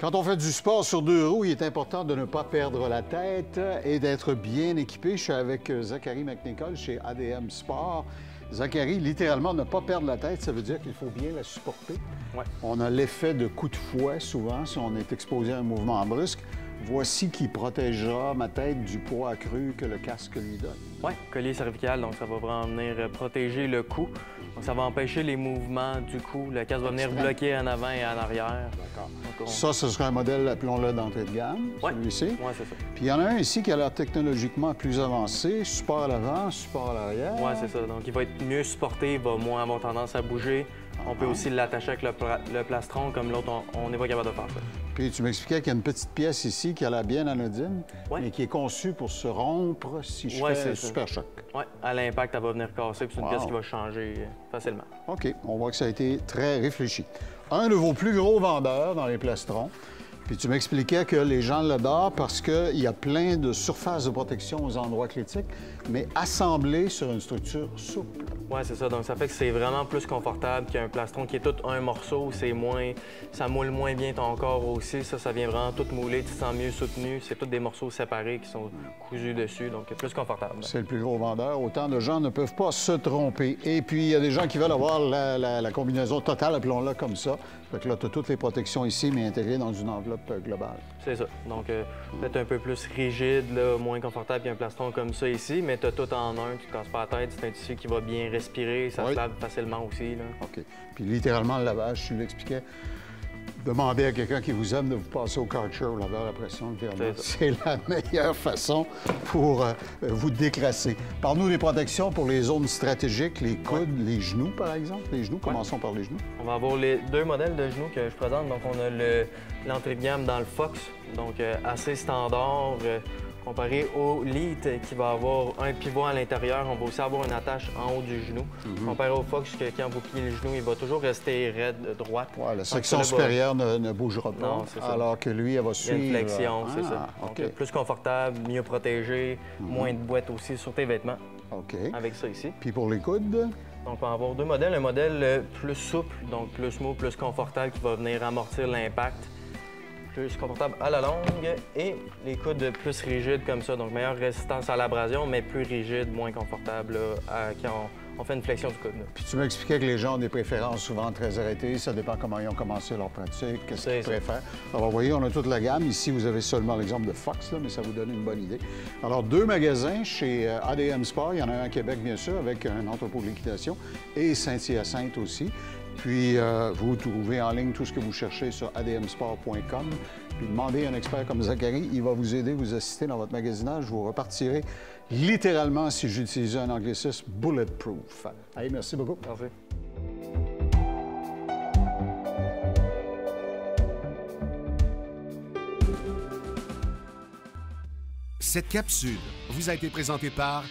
Quand on fait du sport sur deux roues, il est important de ne pas perdre la tête et d'être bien équipé. Je suis avec Zachary McNichol chez ADM Sport. Zachary, littéralement, ne pas perdre la tête, ça veut dire qu'il faut bien la supporter. Ouais. On a l'effet de coup de fouet, souvent, si on est exposé à un mouvement brusque. Voici qui protégera ma tête du poids accru que le casque lui donne. Oui, collier cervical, donc ça va vraiment venir protéger le cou. Donc ça va empêcher les mouvements du cou. Le casque va venir bloquer en avant et en arrière. D'accord. Ça, ce serait un modèle, appelons-le, d'entrée de gamme, celui-ci. Oui, c'est ça. Puis il y en a un ici qui a l'air technologiquement plus avancé, support à l'avant, support à l'arrière. Oui, c'est ça. Donc il va être mieux supporté, il va moins avoir tendance à bouger. On peut aussi l'attacher avec le plastron, comme l'autre, on n'est pas capable de faire ça. Puis tu m'expliquais qu'il y a une petite pièce ici qui a l'air bien anodine, mais qui est conçue pour se rompre si je fais un super choc. Oui, à l'impact, elle va venir casser, puis c'est une pièce qui va changer facilement. OK, on voit que ça a été très réfléchi. Un de vos plus gros vendeurs dans les plastrons. Puis tu m'expliquais que les gens l'adorent parce qu'il y a plein de surfaces de protection aux endroits critiques, mais assemblées sur une structure souple. Oui, c'est ça. Donc, ça fait que c'est vraiment plus confortable qu'un plastron qui est tout un morceau. Ça moule moins bien ton corps aussi. Ça vient vraiment tout mouler. Tu te sens mieux soutenu. C'est tous des morceaux séparés qui sont cousus dessus. Donc, plus confortable. C'est le plus gros vendeur. Autant de gens ne peuvent pas se tromper. Et puis, il y a des gens qui veulent avoir la combinaison totale, appelons-la comme ça. Fait que là, tu as toutes les protections ici, mais intégrées dans une enveloppe globale. C'est ça. Donc, peut-être un peu plus rigide, là, moins confortable qu'un plastron comme ça ici, mais tu as tout en un. Tu te casses pas la tête. C'est un tissu qui va bien respirer. Ça se lave facilement aussi. Là. OK. Puis littéralement, le lavage, tu l'expliquais, demandez à quelqu'un qui vous aime de vous passer au Karcher au laveur à pression. C'est la meilleure façon pour vous déclasser. Parle-nous des protections pour les zones stratégiques, les coudes, les genoux, par exemple. Les genoux, commençons par les genoux. On va avoir les deux modèles de genoux que je présente. Donc, on a l'entrée de gamme dans le Fox, donc assez standard. Comparé au Elite qui va avoir un pivot à l'intérieur, on va aussi avoir une attache en haut du genou. Comparé au Fox, que quand vous pliez le genou, il va toujours rester raide, droite. Ouais, la section supérieure ne bougera pas, non, alors que lui, elle va suivre. Il y a une flexion, c'est ça. Donc, plus confortable, mieux protégé, moins de boîte aussi sur tes vêtements. OK. Avec ça ici. Puis pour les coudes? Donc, on va avoir deux modèles. Un modèle plus souple, donc plus smooth, plus confortable, qui va venir amortir l'impact. Plus confortable à la longue et les coudes plus rigides comme ça, donc meilleure résistance à l'abrasion, mais plus rigide, moins confortable quand on fait une flexion du coude. Là. Puis tu m'expliquais que les gens ont des préférences souvent très arrêtées, ça dépend comment ils ont commencé leur pratique, qu'est-ce qu'ils préfèrent. Alors vous voyez, on a toute la gamme. Ici, vous avez seulement l'exemple de Fox, là, mais ça vous donne une bonne idée. Alors, deux magasins chez ADM Sport, il y en a un à Québec, bien sûr, avec un entrepôt de liquidation, et Saint-Hyacinthe aussi. Puis, vous trouvez en ligne tout ce que vous cherchez sur admsport.com. Puis, demandez à un expert comme Zachary. Il va vous aider, vous assister dans votre magasinage. Vous repartirez littéralement, si j'utilisais un anglicisme, bulletproof. Allez, merci beaucoup. Merci. Cette capsule vous a été présentée par